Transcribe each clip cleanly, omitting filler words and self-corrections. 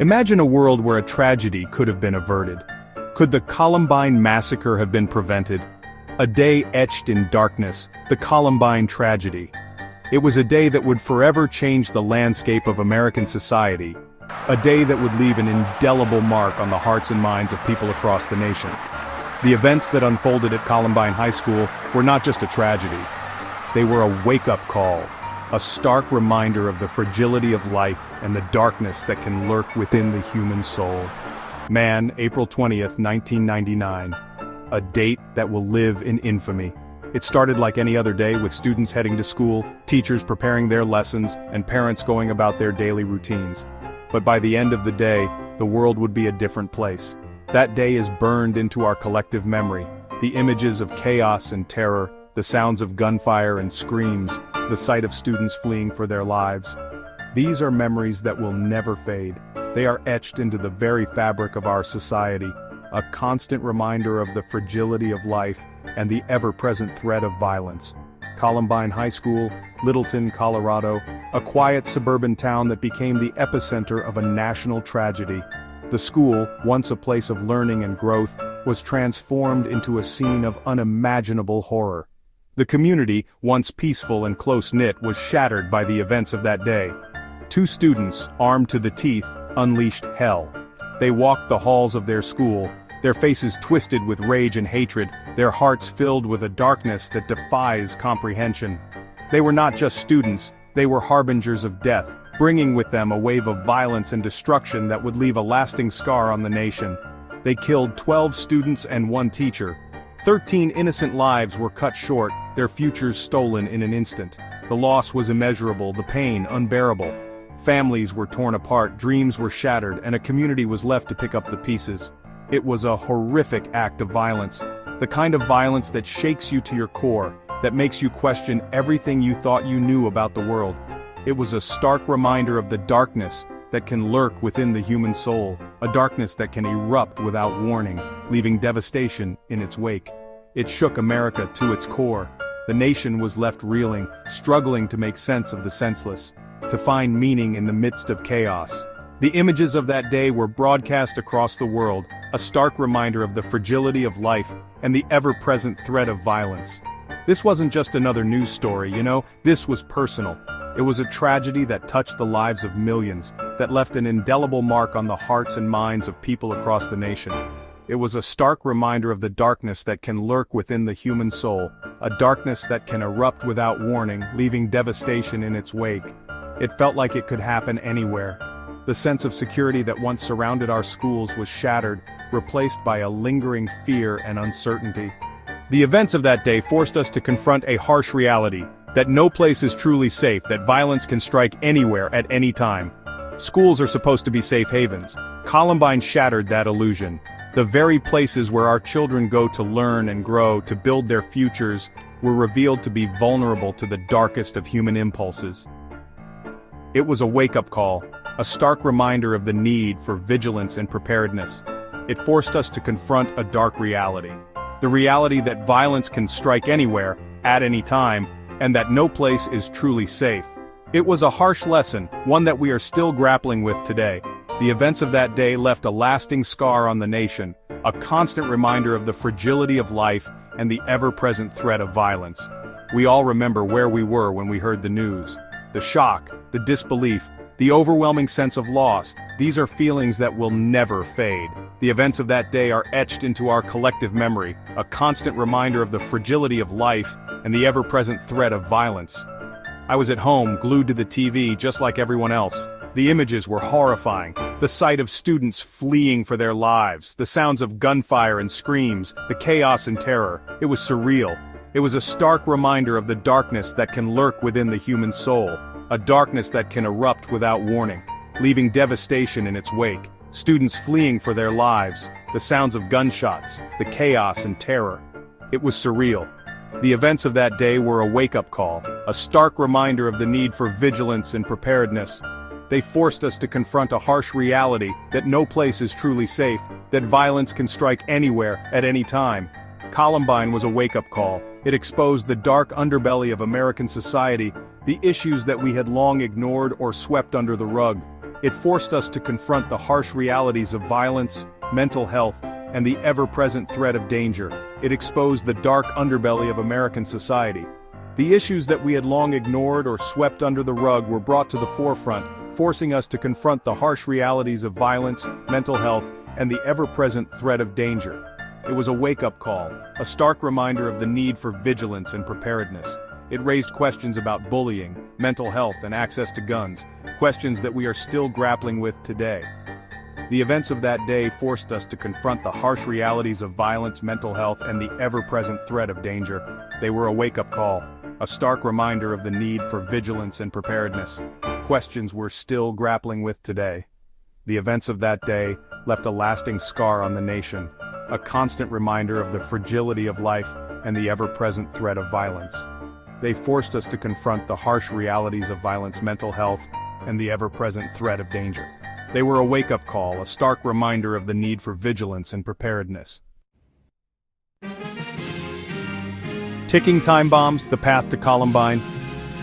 Imagine a world where a tragedy could have been averted. Could the Columbine Massacre have been prevented? A day etched in darkness, the Columbine Tragedy. It was a day that would forever change the landscape of American society. A day that would leave an indelible mark on the hearts and minds of people across the nation. The events that unfolded at Columbine High School were not just a tragedy. They were a wake-up call. A stark reminder of the fragility of life and the darkness that can lurk within the human soul. Man, April 20th, 1999. A date that will live in infamy. It started like any other day with students heading to school, teachers preparing their lessons, and parents going about their daily routines. But by the end of the day, the world would be a different place. That day is burned into our collective memory. The images of chaos and terror, the sounds of gunfire and screams, the sight of students fleeing for their lives. These are memories that will never fade. They are etched into the very fabric of our society, a constant reminder of the fragility of life and the ever-present threat of violence. Columbine High School, Littleton, Colorado, a quiet suburban town that became the epicenter of a national tragedy. The school, once a place of learning and growth, was transformed into a scene of unimaginable horror. The community, once peaceful and close-knit, was shattered by the events of that day. Two students, armed to the teeth, unleashed hell. They walked the halls of their school, their faces twisted with rage and hatred, their hearts filled with a darkness that defies comprehension. They were not just students, they were harbingers of death, bringing with them a wave of violence and destruction that would leave a lasting scar on the nation. They killed 12 students and 1 teacher. 13 innocent lives were cut short, their futures stolen in an instant. The loss was immeasurable, the pain unbearable. Families were torn apart, dreams were shattered, and a community was left to pick up the pieces. It was a horrific act of violence, the kind of violence that shakes you to your core, that makes you question everything you thought you knew about the world. It was a stark reminder of the darkness that can lurk within the human soul, a darkness that can erupt without warning, leaving devastation in its wake. It shook America to its core. The nation was left reeling, struggling to make sense of the senseless, to find meaning in the midst of chaos. The images of that day were broadcast across the world, a stark reminder of the fragility of life and the ever-present threat of violence. This wasn't just another news story, this was personal. It was a tragedy that touched the lives of millions, that left an indelible mark on the hearts and minds of people across the nation. It was a stark reminder of the darkness that can lurk within the human soul, a darkness that can erupt without warning, leaving devastation in its wake. It felt like it could happen anywhere. The sense of security that once surrounded our schools was shattered, replaced by a lingering fear and uncertainty. The events of that day forced us to confront a harsh reality, that no place is truly safe, that violence can strike anywhere at any time. Schools are supposed to be safe havens. Columbine shattered that illusion. The very places where our children go to learn and grow, to build their futures, were revealed to be vulnerable to the darkest of human impulses. It was a wake-up call, a stark reminder of the need for vigilance and preparedness. It forced us to confront a dark reality. The reality that violence can strike anywhere, at any time, and that no place is truly safe. It was a harsh lesson, one that we are still grappling with today. The events of that day left a lasting scar on the nation, a constant reminder of the fragility of life and the ever-present threat of violence. We all remember where we were when we heard the news. The shock, the disbelief, the overwhelming sense of loss, these are feelings that will never fade. The events of that day are etched into our collective memory, a constant reminder of the fragility of life and the ever-present threat of violence. I was at home, glued to the TV, just like everyone else. The images were horrifying. The sight of students fleeing for their lives, the sounds of gunfire and screams, the chaos and terror. It was surreal. It was a stark reminder of the darkness that can lurk within the human soul, a darkness that can erupt without warning, leaving devastation in its wake. Students fleeing for their lives, the sounds of gunshots, the chaos and terror. It was surreal. The events of that day were a wake-up call, a stark reminder of the need for vigilance and preparedness. They forced us to confront a harsh reality that no place is truly safe, that violence can strike anywhere, at any time. Columbine was a wake-up call. It exposed the dark underbelly of American society, the issues that we had long ignored or swept under the rug. It forced us to confront the harsh realities of violence, mental health, and the ever-present threat of danger. It exposed the dark underbelly of American society. The issues that we had long ignored or swept under the rug were brought to the forefront, forcing us to confront the harsh realities of violence, mental health, and the ever-present threat of danger. It was a wake-up call, a stark reminder of the need for vigilance and preparedness. It raised questions about bullying, mental health, and access to guns, questions that we are still grappling with today. The events of that day forced us to confront the harsh realities of violence, mental health, and the ever-present threat of danger. They were a wake-up call, a stark reminder of the need for vigilance and preparedness, questions we're still grappling with today. The events of that day left a lasting scar on the nation, a constant reminder of the fragility of life and the ever-present threat of violence. They forced us to confront the harsh realities of violence, mental health, and the ever-present threat of danger. They were a wake-up call, a stark reminder of the need for vigilance and preparedness. Ticking time bombs, the path to Columbine.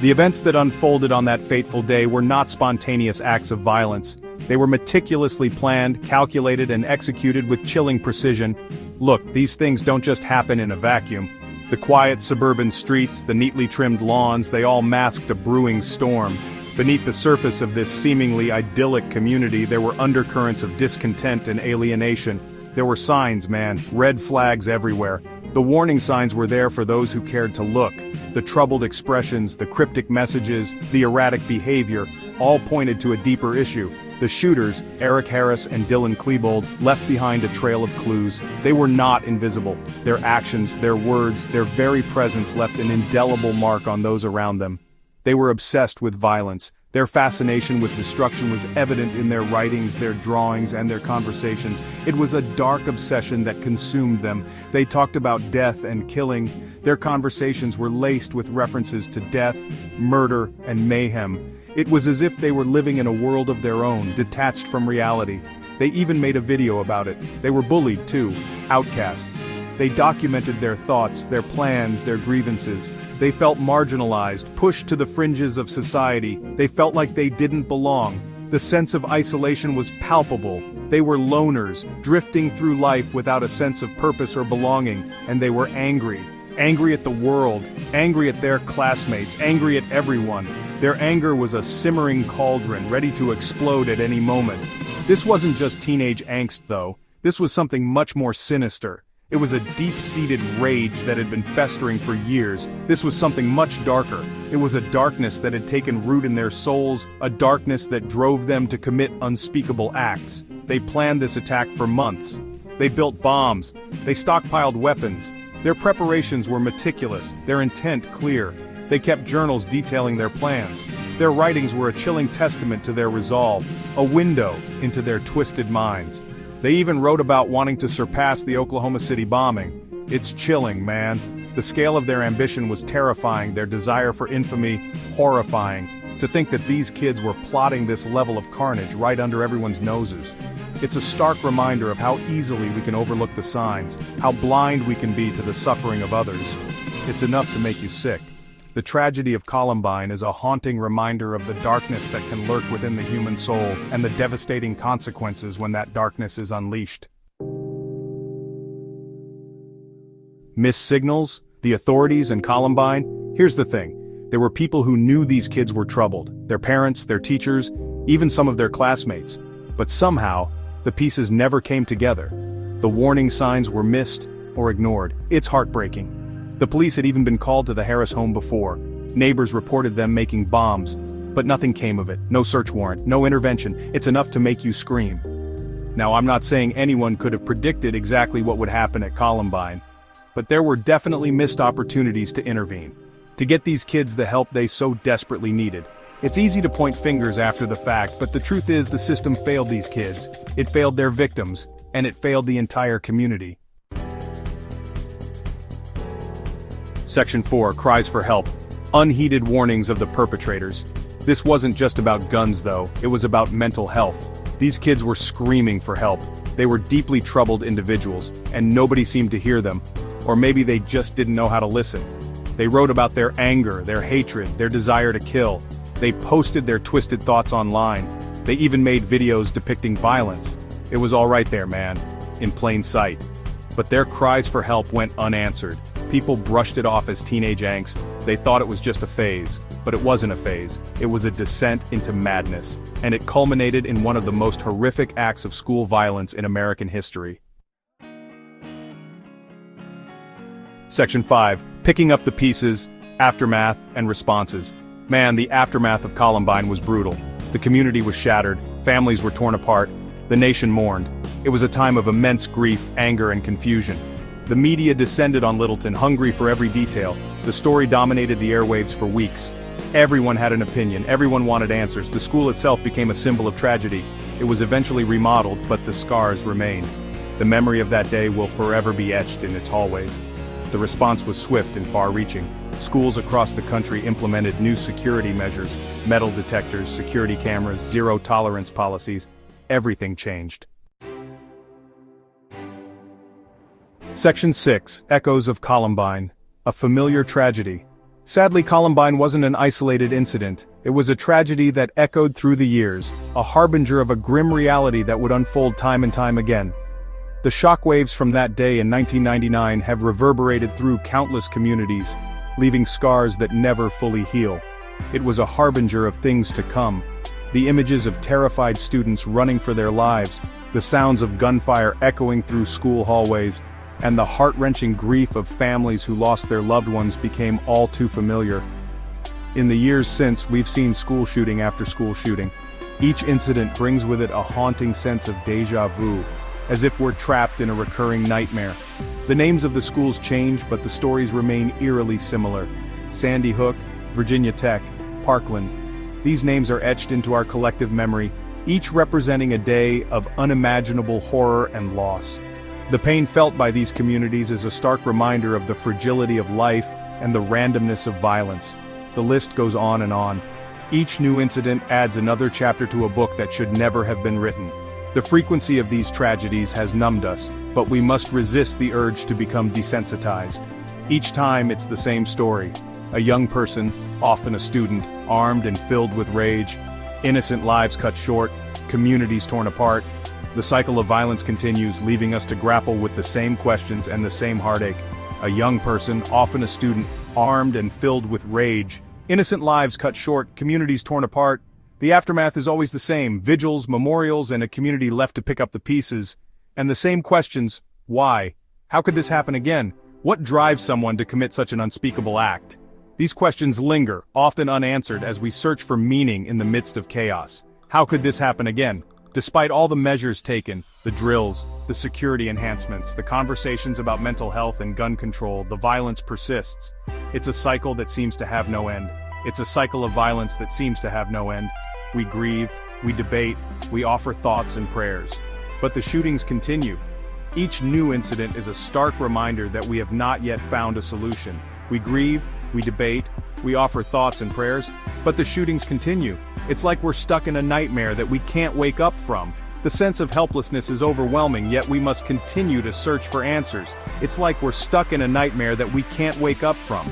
The events that unfolded on that fateful day were not spontaneous acts of violence. They were meticulously planned, calculated, and executed with chilling precision. Look, these things don't just happen in a vacuum. The quiet suburban streets, the neatly trimmed lawns, they all masked a brewing storm. Beneath the surface of this seemingly idyllic community, there were undercurrents of discontent and alienation. There were signs, man, red flags everywhere. The warning signs were there for those who cared to look. The troubled expressions, the cryptic messages, the erratic behavior, all pointed to a deeper issue. The shooters, Eric Harris and Dylan Klebold, left behind a trail of clues. They were not invisible. Their actions, their words, their very presence left an indelible mark on those around them. They were obsessed with violence. Their fascination with destruction was evident in their writings, their drawings, and their conversations. It was a dark obsession that consumed them. They talked about death and killing. Their conversations were laced with references to death, murder, and mayhem. It was as if they were living in a world of their own, detached from reality. They even made a video about it. They were bullied too, outcasts. They documented their thoughts, their plans, their grievances. They felt marginalized, pushed to the fringes of society. They felt like they didn't belong. The sense of isolation was palpable. They were loners, drifting through life without a sense of purpose or belonging, and they were angry. Angry at the world, angry at their classmates, angry at everyone. Their anger was a simmering cauldron, ready to explode at any moment. This wasn't just teenage angst, though. This was something much more sinister. It was a deep-seated rage that had been festering for years. This was something much darker. It was a darkness that had taken root in their souls, a darkness that drove them to commit unspeakable acts. They planned this attack for months. They built bombs. They stockpiled weapons. Their preparations were meticulous, their intent clear. They kept journals detailing their plans. Their writings were a chilling testament to their resolve, a window into their twisted minds. They even wrote about wanting to surpass the Oklahoma City bombing. It's chilling, man. The scale of their ambition was terrifying, their desire for infamy, horrifying. To think that these kids were plotting this level of carnage right under everyone's noses. It's a stark reminder of how easily we can overlook the signs, how blind we can be to the suffering of others. It's enough to make you sick. The tragedy of Columbine is a haunting reminder of the darkness that can lurk within the human soul, and the devastating consequences when that darkness is unleashed. Missed signals, the authorities, and Columbine? Here's the thing. There were people who knew these kids were troubled, their parents, their teachers, even some of their classmates. But somehow, the pieces never came together. The warning signs were missed or ignored. It's heartbreaking. The police had even been called to the Harris home before. Neighbors reported them making bombs, but nothing came of it. No search warrant, no intervention. It's enough to make you scream. Now, I'm not saying anyone could have predicted exactly what would happen at Columbine, but there were definitely missed opportunities to intervene, to get these kids the help they so desperately needed. It's easy to point fingers after the fact, but the truth is the system failed these kids. It failed their victims, and it failed the entire community. Section 4, Cries for Help. Unheeded warnings of the perpetrators. This wasn't just about guns though, it was about mental health. These kids were screaming for help. They were deeply troubled individuals, and nobody seemed to hear them. Or maybe they just didn't know how to listen. They wrote about their anger, their hatred, their desire to kill. They posted their twisted thoughts online. They even made videos depicting violence. It was all right there, man, in plain sight. But their cries for help went unanswered. People brushed it off as teenage angst. They thought it was just a phase. But it wasn't a phase. It was a descent into madness. And it culminated in one of the most horrific acts of school violence in American history. Section 5. Picking up the pieces, aftermath, and responses. Man, the aftermath of Columbine was brutal. The community was shattered, families were torn apart, the nation mourned. It was a time of immense grief, anger, and confusion. The media descended on Littleton, hungry for every detail. The story dominated the airwaves for weeks. Everyone had an opinion, everyone wanted answers. The school itself became a symbol of tragedy. It was eventually remodeled, but the scars remain. The memory of that day will forever be etched in its hallways. The response was swift and far-reaching. Schools across the country implemented new security measures, metal detectors, security cameras, zero-tolerance policies. Everything changed. Section 6. Echoes of Columbine. A familiar tragedy. Sadly, Columbine wasn't an isolated incident. It was a tragedy that echoed through the years, a harbinger of a grim reality that would unfold time and time again. The shockwaves from that day in 1999 have reverberated through countless communities, leaving scars that never fully heal. It was a harbinger of things to come. The images of terrified students running for their lives, the sounds of gunfire echoing through school hallways, and the heart-wrenching grief of families who lost their loved ones became all too familiar. In the years since, we've seen school shooting after school shooting. Each incident brings with it a haunting sense of déjà vu, as if we're trapped in a recurring nightmare. The names of the schools change, but the stories remain eerily similar. Sandy Hook, Virginia Tech, Parkland. These names are etched into our collective memory, each representing a day of unimaginable horror and loss. The pain felt by these communities is a stark reminder of the fragility of life and the randomness of violence. The list goes on and on. Each new incident adds another chapter to a book that should never have been written. The frequency of these tragedies has numbed us, but we must resist the urge to become desensitized. Each time it's the same story. A young person, often a student, armed and filled with rage. Innocent lives cut short, communities torn apart. The cycle of violence continues, leaving us to grapple with the same questions and the same heartache. A young person, often a student, armed and filled with rage. Innocent lives cut short, communities torn apart. The aftermath is always the same: vigils, memorials, and a community left to pick up the pieces. And the same questions: why? How could this happen again? What drives someone to commit such an unspeakable act? These questions linger, often unanswered, as we search for meaning in the midst of chaos. How could this happen again? Despite all the measures taken, the drills, the security enhancements, the conversations about mental health and gun control, the violence persists. It's a cycle that seems to have no end. It's a cycle of violence that seems to have no end. We grieve, we debate, we offer thoughts and prayers. But the shootings continue. Each new incident is a stark reminder that we have not yet found a solution. We grieve, we debate, we offer thoughts and prayers, but the shootings continue. It's like we're stuck in a nightmare that we can't wake up from. The sense of helplessness is overwhelming, yet we must continue to search for answers. It's like we're stuck in a nightmare that we can't wake up from.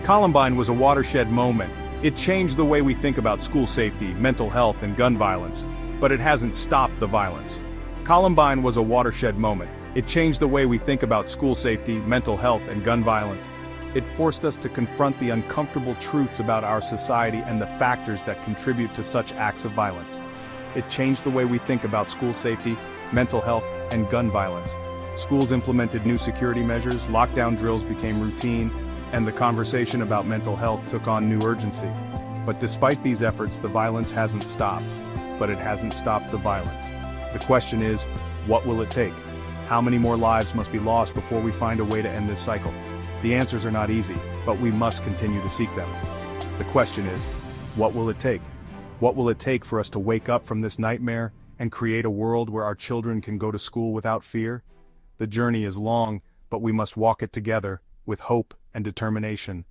Columbine was a watershed moment. It changed the way we think about school safety, mental health, and gun violence. But it hasn't stopped the violence. Columbine was a watershed moment. It changed the way we think about school safety, mental health, and gun violence. It forced us to confront the uncomfortable truths about our society and the factors that contribute to such acts of violence. It changed the way we think about school safety, mental health, and gun violence. Schools implemented new security measures, lockdown drills became routine, and the conversation about mental health took on new urgency. But despite these efforts, the violence hasn't stopped. But it hasn't stopped the violence. The question is, what will it take? How many more lives must be lost before we find a way to end this cycle? The answers are not easy, but we must continue to seek them. The question is, what will it take? What will it take for us to wake up from this nightmare and create a world where our children can go to school without fear? The journey is long, but we must walk it together with hope and determination.